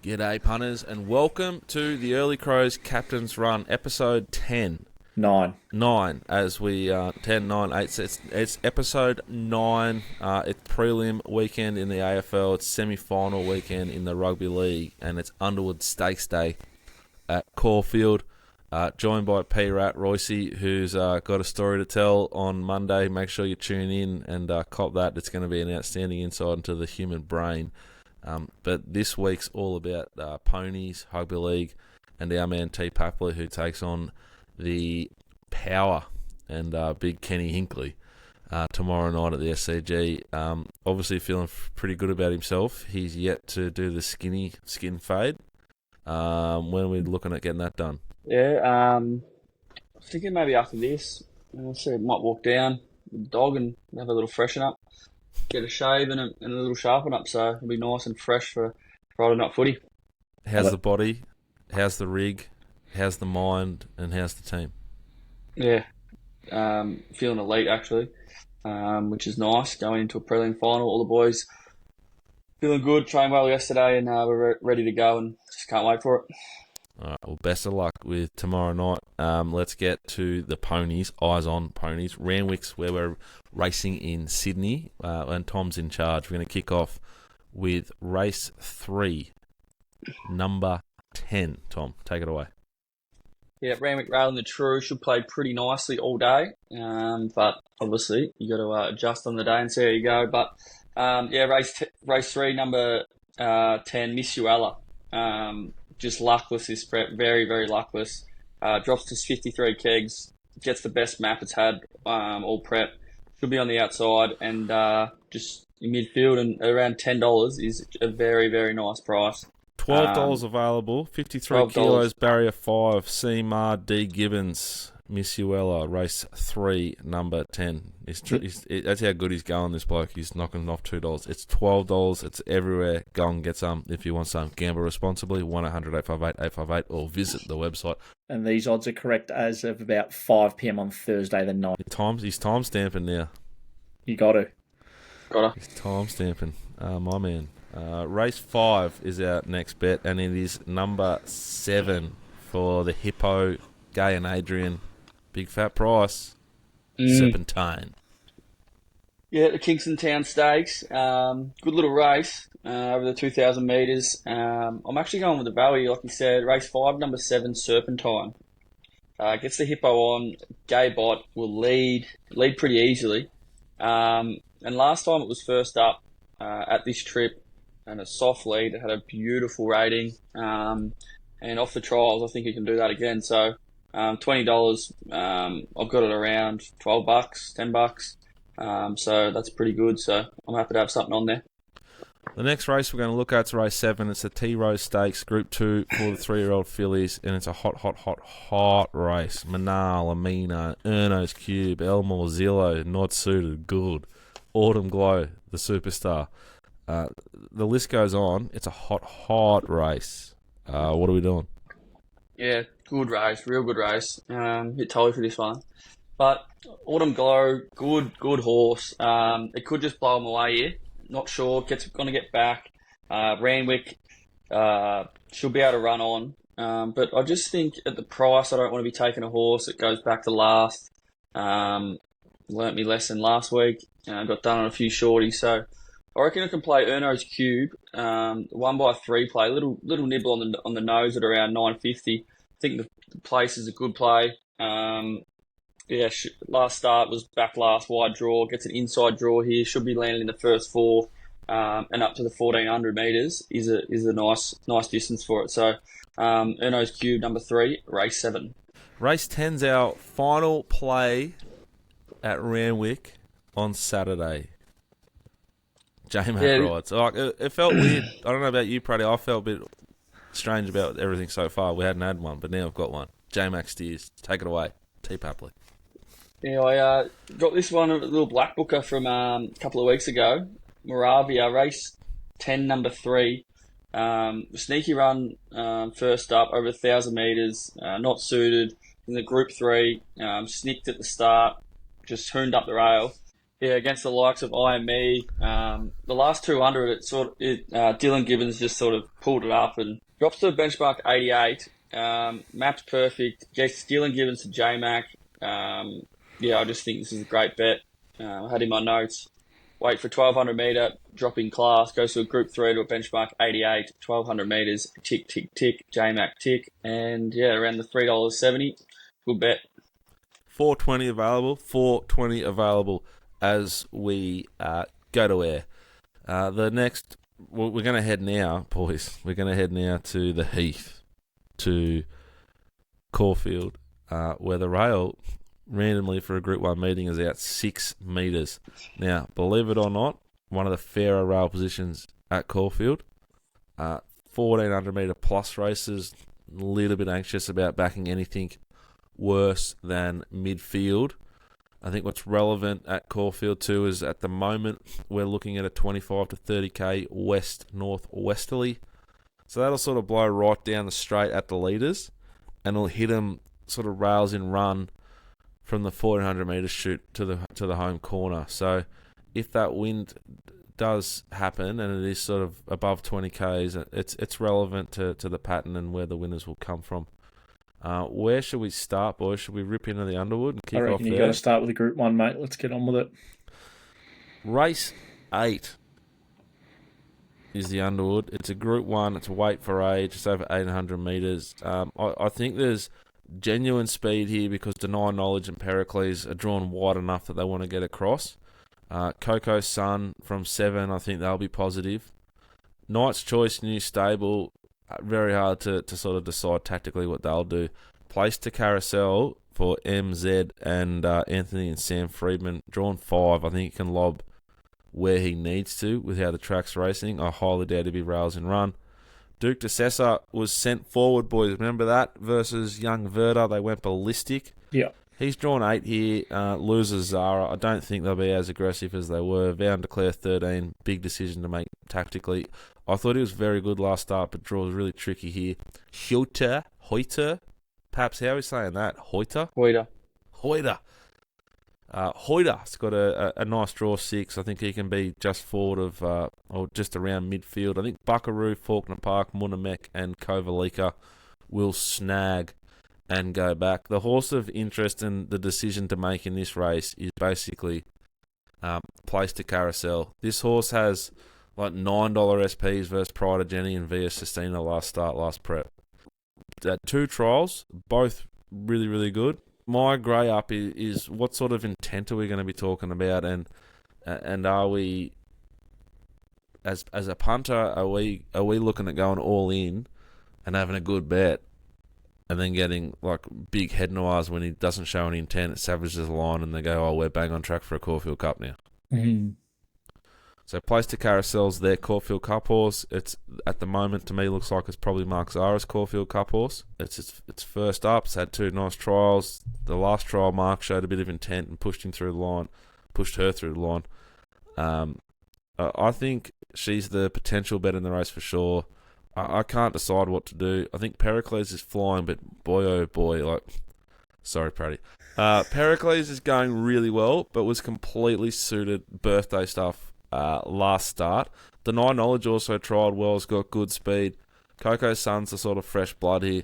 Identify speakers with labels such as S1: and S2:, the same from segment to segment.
S1: G'day punters and welcome to the Early Crows Captain's Run, episode 10.
S2: 9
S1: as we 10, 9, 8. It's episode 9. It's prelim weekend in the AFL. It's semi-final weekend in the rugby league, and it's Underwood Stakes Day at Caulfield. Joined by P-Rat Royce, who's got a story to tell on Monday. Make sure you tune in and cop that. It's going to be an outstanding insight into the human brain. But this week's all about ponies, rugby league, and our man T. Papler, who takes on the Power and big Kenny Hinkley tomorrow night at the SCG. Obviously feeling pretty good about himself. He's yet to do the skin fade. When are we looking at getting that done?
S3: Yeah, I'm thinking maybe after this, so I might walk down with the dog and have a little freshen up, get a shave and a little sharpen up, so it'll be nice and fresh for Friday night footy.
S1: How's the body? How's the rig? How's the mind? And how's the team?
S3: Yeah, feeling elite actually, which is nice. Going into a prelim final, all the boys feeling good, trained well yesterday, and we're ready to go and just can't wait for it.
S1: All right, well, best of luck with tomorrow night. Let's get to the ponies, eyes on ponies. Randwick's where we're racing in Sydney, and Tom's in charge. We're going to kick off with race 3, number 10. Tom, take it away.
S3: Yeah, Randwick Railing the True should play pretty nicely all day, but obviously you got to adjust on the day and see how you go. But race 3, number 10, Miss Uella. Just luckless this prep, very, very luckless. Drops to 53 kegs, gets the best map it's had all prep. Should be on the outside and just in midfield, and around $10 is a very, very nice price.
S1: $12 available, 53
S3: $12.
S1: kilos, barrier 5, C-Mar D. Gibbons, Miss Uella, race 3, number 10. That's how good he's going, this bloke. He's knocking off $2. It's $12. It's everywhere. Go and get some if you want some. Gamble responsibly, 1-800-858-858, or visit the website.
S2: And these odds are correct as of about 5 p.m. on Thursday the 9th.
S1: He's time stamping now.
S2: You got to.
S1: He's time stamping. My man. Race 5 is our next bet, and it is number 7 for the Hippo, Gay and Adrian. Big fat price. Serpentine.
S3: Yeah, the Kingston Town Stakes. Good little race over the 2,000 metres. I'm actually going with the value, like you said. Race 5, number 7, Serpentine. Gets the Hippo on. Gay Bot will lead pretty easily. And last time it was first up at this trip, and a soft lead. It had a beautiful rating. And off the trials, I think you can do that again. So $20. I've got it around $12, $10. So that's pretty good. So I'm happy to have something on there.
S1: The next race we're going to look at is race 7. It's the Testa Rossa Stakes, Group 2 for the 3-year-old fillies, and it's a hot race. Manal, Amina, Erno's Cube, Elmore, Zillow, Not Suited, Good, Autumn Glow, the superstar. The list goes on. It's a hot race. What are we doing?
S3: Yeah, good race, real good race. Bit totally for this one. But Autumn Glow, good horse. It could just blow him away here. Not sure. Going to get back. Randwick should be able to run on. But I just think at the price, I don't want to be taking a horse that goes back to last. Learnt me lesson last week. Got done on a few shorties. So I reckon I can play Erno's Cube. 1x3 play. Little nibble on the nose at around $9.50. I think the place is a good play. Last start was back last wide draw. Gets an inside draw here. Should be landing in the first 4, and up to the 1,400 metres is a nice distance for it. So Erno's Cube, number 3, race 7.
S1: Race 10's our final play at Randwick on Saturday. J-Mac rides. It felt weird. I don't know about you, Praddy. I felt a bit strange about everything so far. We hadn't had one, but now I've got one. J-Mac steers. Take it away. T. Papley.
S3: Yeah, I got this one, a little black booker from a couple of weeks ago. Moravia, race 10, number 3. Sneaky run first up, over 1,000 metres. Not suited in the Group 3. Snicked at the start. Just hooned up the rail. Yeah, against the likes of IME, the last 200, Dylan Gibbons just sort of pulled it up and drops to a benchmark 88. Map's perfect. Gets Dylan Gibbons to J-Mac. Yeah, I just think this is a great bet. I had in my notes. Wait for 1200 metre, drop in class, goes to a group 3 to a benchmark 88, 1200 metres, tick, tick, tick, J-Mac tick, and yeah, around the $3.70. Good bet.
S1: 420 available. 420 available as we go to air. The next, we're going to head now, boys. We're going to head now to the Heath, to Caulfield, where the rail randomly for a Group 1 meeting is out 6 metres. Now, believe it or not, one of the fairer rail positions at Caulfield. 1400 metre plus races. A little bit anxious about backing anything worse than midfield. I think what's relevant at Caulfield too is at the moment we're looking at a 25 to 30k west-northwesterly. So that'll sort of blow right down the straight at the leaders and it'll hit them sort of rails in run from the 1400 metre shoot to the home corner. So if that wind does happen and it is sort of above 20k's, it's relevant to the pattern and where the winners will come from. Where should we start, boys? Should we rip into the Underwood and kick off there? I reckon
S2: you got to start with the Group 1, mate. Let's get on with it.
S1: Race 8 is the Underwood. It's a Group 1. It's a weight for age. It's over 800 metres. I think there's genuine speed here because Deny Knowledge and Pericles are drawn wide enough that they want to get across. Coco's Sun from 7, I think they'll be positive. Knight's Choice, new stable, very hard to sort of decide tactically what they'll do. Place to Carousel for MZ and Anthony and Sam Friedman, drawn 5. I think he can lob where he needs to with how the track's racing. I highly doubt he'll be rails and run. Duke de Sessa was sent forward, boys. Remember that? Versus Young Verda. They went ballistic.
S2: Yeah.
S1: He's drawn 8 here. Loses Zara. I don't think they'll be as aggressive as they were. Vow and Declare 13. Big decision to make tactically. I thought he was very good last start, but draw was really tricky here. Hoyter. Perhaps how are we saying that? Hoyter? Hoyter's got a nice draw 6. I think he can be just forward of, or just around midfield. I think Buckaroo, Faulkner Park, Munamek and Kovalika will snag and go back. The horse of interest and the decision to make in this race is basically Place to Carousel. This horse has like $9 SPs versus Pride of Jenny and Via Sistina last prep. 2 trials, both really, really good. My grey up is what sort of intent are we going to be talking about, and are we as a punter are we looking at going all in and having a good bet and then getting like big head noirs when he doesn't show any intent, it savages the line and they go, we're bang on track for a Caulfield Cup now.
S2: Mm-hmm.
S1: So Place to Carousel's their Caulfield Cup horse. It's at the moment to me looks like it's probably Mark Zara's Caulfield Cup horse. It's first up. It's had 2 nice trials. The last trial, Mark showed a bit of intent and pushed her through the line. I think she's the potential bet in the race for sure. I can't decide what to do. I think Pericles is flying, but boy oh boy, sorry, Pratty. Pericles is going really well, but was completely suited birthday stuff. Last start. Deny Knowledge also trialled well, has got good speed. Coco's Sun's a sort of fresh blood here.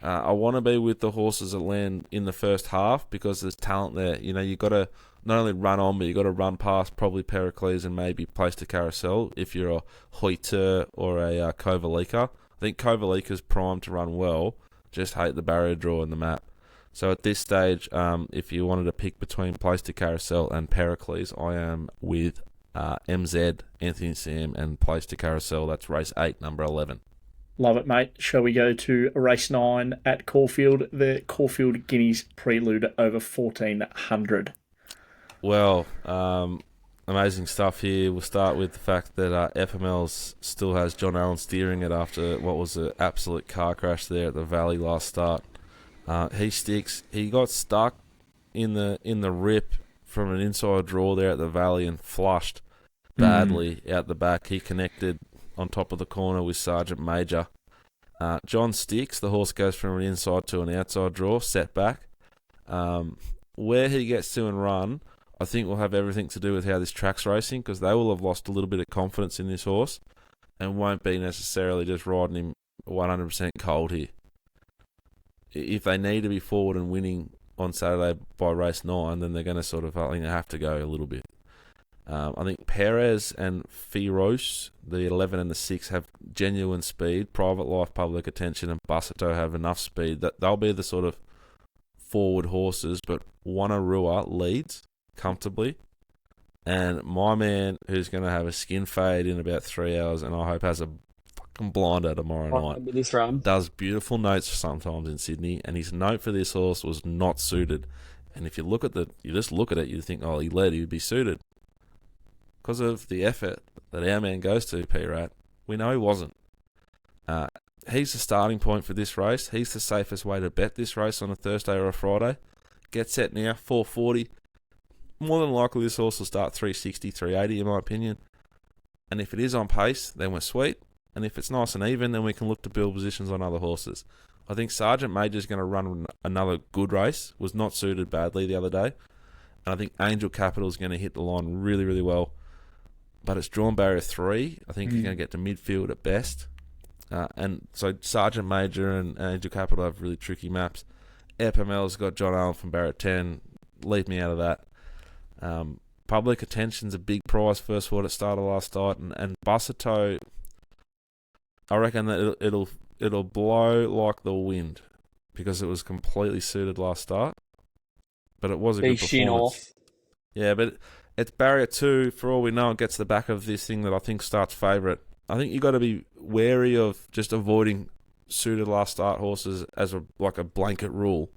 S1: I want to be with the horses that land in the first half because there's talent there. You know, you got to not only run on, but you got to run past probably Pericles and maybe Place to Carousel if you're a Hoyter or a Kovalika. I think Kovalika's primed to run well, just hate the barrier draw in the map. So at this stage, if you wanted to pick between Place to Carousel and Pericles, I am with MZ, Anthony Sam, and Place to Carousel. That's race 8, number 11.
S2: Love it, mate. Shall we go to race 9 at Caulfield? The Caulfield Guineas Prelude over 1400.
S1: Well, amazing stuff here. We'll start with the fact that FML's still has John Allen steering it after what was an absolute car crash there at the Valley last start. He sticks. He got stuck in the rip from an inside draw there at the Valley and flushed badly out the back. He connected on top of the corner with Sergeant Major. John sticks. The horse goes from an inside to an outside draw, set back. Where he gets to and run, I think will have everything to do with how this track's racing, because they will have lost a little bit of confidence in this horse and won't be necessarily just riding him 100% cold here. If they need to be forward and winning on Saturday by race 9, then they're going to sort of, I think, they have to go a little bit. I think Perez and Firoche, the 11 and the 6, have genuine speed. Private Life, Public Attention, and Bussato have enough speed that they'll be the sort of forward horses, but Wanarua leads comfortably. And my man, who's going to have a skin fade in about 3 hours, and I hope has a fucking blinder tomorrow night,
S3: this run
S1: does beautiful notes sometimes in Sydney, and his note for this horse was not suited. And if you look at you just look at it, you think, oh, he would be suited. Because of the effort that our man goes to, P-Rat, we know he wasn't. He's the starting point for this race. He's the safest way to bet this race on a Thursday or a Friday. Get set now, 440. More than likely this horse will start 360, 380 in my opinion. And if it is on pace, then we're sweet. And if it's nice and even, then we can look to build positions on other horses. I think Sergeant Major's going to run another good race. Was not suited badly the other day. And I think Angel Capital's going to hit the line really, really well. But it's drawn barrier 3. I think he's going to get to midfield at best. And so Sergeant Major and Angel Capital have really tricky maps. Epimel's got John Allen from barrier 10. Leave me out of that. Public Attention's a big prize first for what it started last start. And Bussato, I reckon that it'll blow like the wind because it was completely suited last start. But it was a good performance. Yeah, but it's barrier 2. For all we know, it gets the back of this thing that I think starts favourite. I think you got to be wary of just avoiding suited last start horses as a blanket rule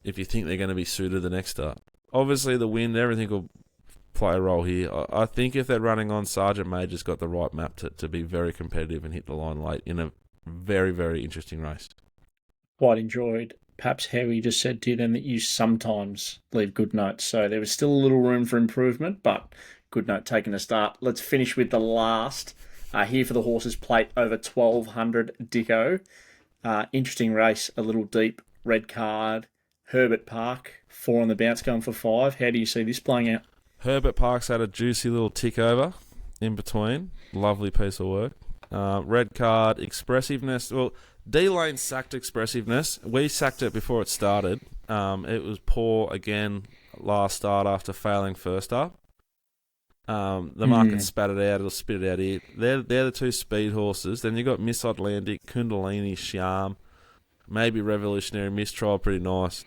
S1: if you think they're going to be suited the next start. Obviously, the wind, everything will play a role here. I think if they're running on, Sergeant Major's got the right map to be very competitive and hit the line late in a very, very interesting race.
S2: Quite enjoyed perhaps how you just said to you then that you sometimes leave good notes. So there was still a little room for improvement, but good note taken to start. Let's finish with the last. Here for the horses plate over 1200 Dicko. Interesting race, a little deep, red card. Herbert Park, 4 on the bounce, going for 5. How do you see this playing out?
S1: Herbert Park's had a juicy little tick over in between. Lovely piece of work. Red card, expressiveness. Well, D-Lane sacked expressiveness. We sacked it before it started. It was poor again last start after failing first up. The market spat it out. It'll spit it out here. They're the 2 speed horses. Then you got Miss Atlantic, Kundalini, Sham, maybe Revolutionary, Mistrial, pretty nice.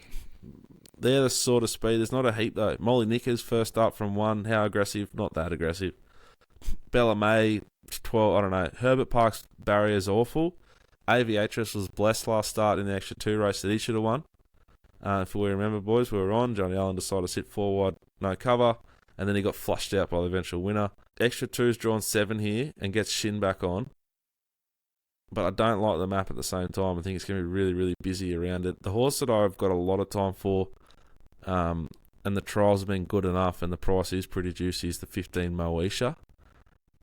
S1: They're the sort of speed. There's not a heap though. Molly Knickers first up from 1. How aggressive? Not that aggressive. Bella May, 12. I don't know. Herbert Park's barrier's awful. Aviatrix was blessed last start in the extra 2 race that he should have won. If we remember, boys, we were on. Johnny Allen decided to sit forward, no cover, and then he got flushed out by the eventual winner. Extra 2's drawn 7 here and gets Shin back on. But I don't like the map at the same time. I think it's going to be really, really busy around it. The horse that I've got a lot of time for, and the trials have been good enough, and the price is pretty juicy, is the 15 Moesha.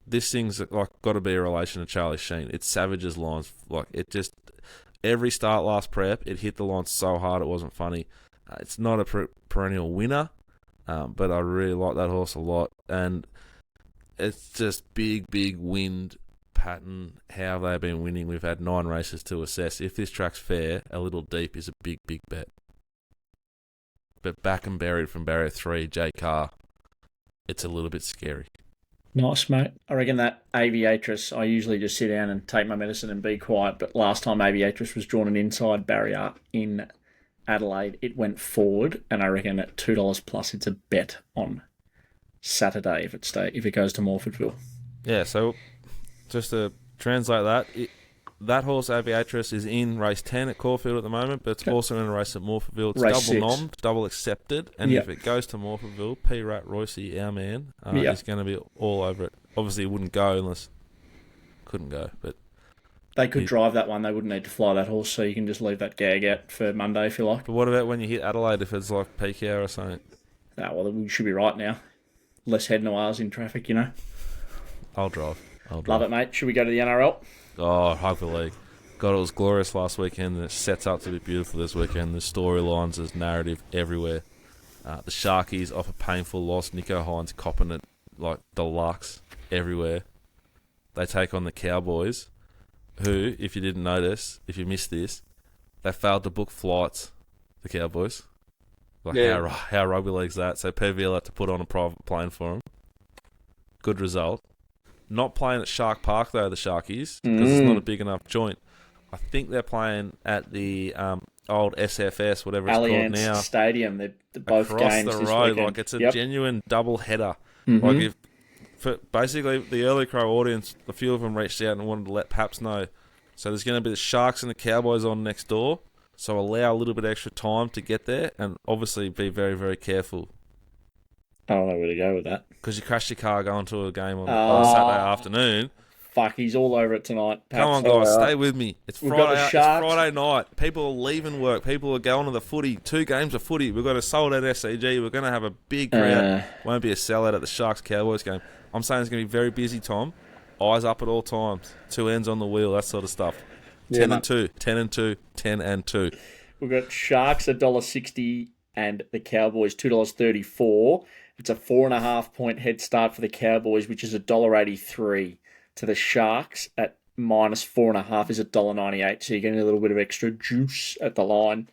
S1: This thing's got to be a relation to Charlie Sheen. It's Savage's lines. Every start last prep, it hit the line so hard it wasn't funny. It's not a perennial winner, but I really like that horse a lot. And it's just big, big wind pattern, how they've been winning. We've had 9 races to assess. If this track's fair, a little deep is a big, big bet. But back and buried from barrier 3, J Carr, it's a little bit scary.
S2: Nice, mate. I reckon that Aviatrix, I usually just sit down and take my medicine and be quiet, but last time Aviatrix was drawn an inside barrier in Adelaide, it went forward, and I reckon at $2 plus it's a bet on Saturday if it goes to Morfordville.
S1: Yeah, so just to translate that, that horse Aviatrix is in race 10 at Caulfield at the moment, but it's also in a race at Morfordville. It's
S2: race
S1: double
S2: 6.
S1: nommed, double accepted, and if it goes to Morfordville, P-Rat Royce, our man, is going to be all over it. Obviously, he wouldn't go unless couldn't go, but
S2: they could drive that one. They wouldn't need to fly that horse, so you can just leave that gag out for Monday if you like.
S1: But what about when you hit Adelaide if it's like peak hour or something?
S2: Well, we should be right now. Less head noirs in traffic, you know.
S1: I'll drive.
S2: Love it, mate. Should we go to the NRL?
S1: Oh, rugby league. God, it was glorious last weekend, and it sets up to be beautiful this weekend. There's storylines, there's narrative everywhere. The Sharkies off a painful loss. Nico Hines copping it like deluxe everywhere. They take on the Cowboys, who, if you didn't notice, if you missed this, they failed to book flights, the Cowboys. Like, how rugby league's that? So PVL had to put on a private plane for them. Good result. Not playing at Shark Park, though, the Sharkies, because it's not a big enough joint. I think they're playing at the old SFS, whatever it's
S2: Allianz
S1: called now.
S2: Stadium. They're both
S1: across
S2: games
S1: the
S2: this
S1: road.
S2: weekend.
S1: Like, it's a genuine double header.
S2: Mm-hmm.
S1: Like, if for basically the early Crow audience, a few of them reached out and wanted to let Paps know. So there's going to be the Sharks and the Cowboys on next door. So allow a little bit extra time to get there, and obviously be very, very careful.
S2: I don't know where to go with that.
S1: Because you crashed your car going to a game on Saturday afternoon.
S2: Fuck, he's all over it tonight.
S1: Come on, guys, stay with me. It's Friday night. People are leaving work. People are going to the footy. 2 games of footy. We've got a sold-out SCG. We're going to have a big crowd. Won't be a sellout at the Sharks-Cowboys game. I'm saying it's going to be very busy, Tom. Eyes up at all times. 2 ends on the wheel, that sort of stuff. 10 and 2, 10 and 2, 10 and 2.
S2: We've got Sharks $1.60 and the Cowboys $2.34. It's a 4.5 point head start for the Cowboys, which is $1.83. To the Sharks at minus 4.5 is $1.98. So you're getting a little bit of extra juice at the line.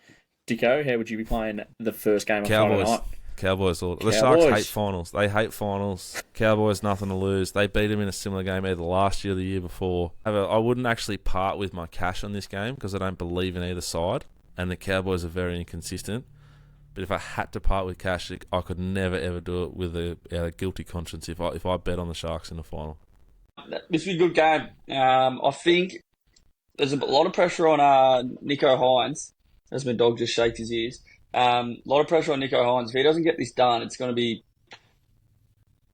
S2: Dicko, how would you be playing the first game of Friday night?
S1: Cowboys. The Sharks hate finals. They hate finals. Cowboys, nothing to lose. They beat them in a similar game either last year or the year before. I wouldn't actually part with my cash on this game because I don't believe in either side. And the Cowboys are very inconsistent. But if I had to part with cash, I could never, ever do it with a guilty conscience if I bet on the Sharks in the final.
S3: This will be a good game. I think there's a lot of pressure on Nico Hines, as my dog just shaked his ears. A lot of pressure on Nico Hines. If he doesn't get this done, it's going to be...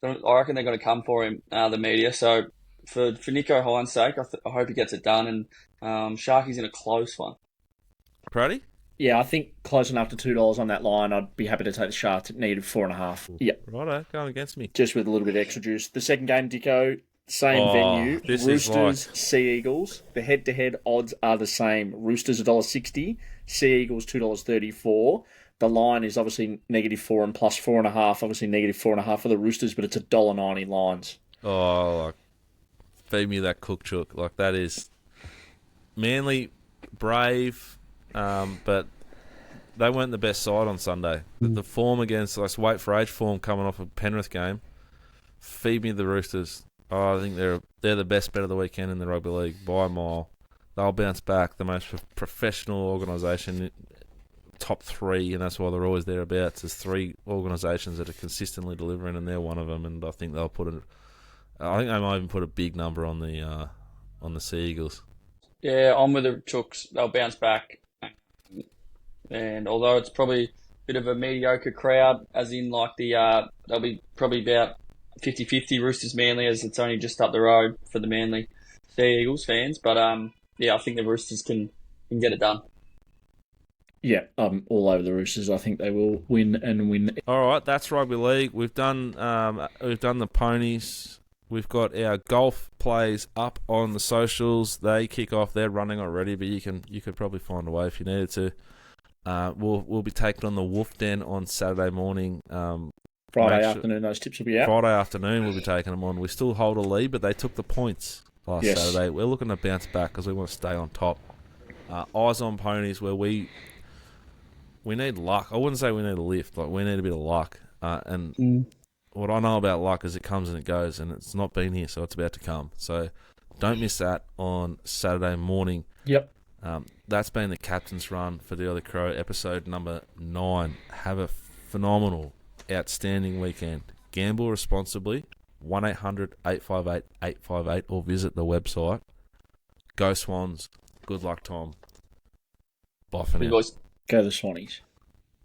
S3: I reckon they're going to come for him, the media. So for Nico Hines' sake, I hope he gets it done. And Sharky's in a close one.
S1: Praddy?
S2: Yeah, I think close enough to $2 on that line. I'd be happy to take the Sharks at negative 4.5. Yeah.
S1: Righto, going against me.
S2: Just with a little bit of extra juice. The second game, Dicko, same venue. Roosters, Sea Eagles. The head-to-head odds are the same. Roosters $1.60, Sea Eagles $2.34. The line is obviously -4 and plus 4.5. Obviously -4.5 for the Roosters, but it's $1.90 lines.
S1: Oh, feed me that cook chook. Like, that is Manly, brave, but they weren't the best side on Sunday. The form against, let's wait for age form coming off a Penrith game. Feed me the Roosters. Oh, I think they're the best bet of the weekend in the rugby league by a mile. They'll bounce back. The most professional organisation, top 3, and that's why they're always thereabouts. There's 3 organisations that are consistently delivering, and they're one of them. And I think they'll I think they might even put a big number on the Sea Eagles.
S3: Yeah, I'm with the Chooks. They'll bounce back. And although it's probably a bit of a mediocre crowd, as in like they'll be probably about 50-50 Roosters Manly, as it's only just up the road for the Manly Sea Eagles fans. But I think the Roosters can get it done.
S2: Yeah, I'm all over the Roosters. I think they will win and win.
S1: All right, that's rugby league. We've done the ponies. We've got our golf plays up on the socials. They kick off. They're running already, but you could probably find a way if you needed to. We'll be taking on the Wolf Den on Saturday morning.
S2: Friday afternoon, those tips will be out.
S1: Friday afternoon, we'll be taking them on. We still hold a lead, but they took the points last Saturday. We're looking to bounce back because we want to stay on top. Eyes on ponies, where we need luck. I wouldn't say we need a lift. Like, we need a bit of luck. What I know about luck is it comes and it goes, and it's not been here, so it's about to come. So don't miss that on Saturday morning.
S2: Yep.
S1: That's been the captain's run for the Other Crow, episode number 9. Have a phenomenal, outstanding weekend. Gamble responsibly. 1-800-858-858 or visit the website. Go Swans. Good luck, Tom. Bye for now.
S3: Boys.
S2: Go the Swannies.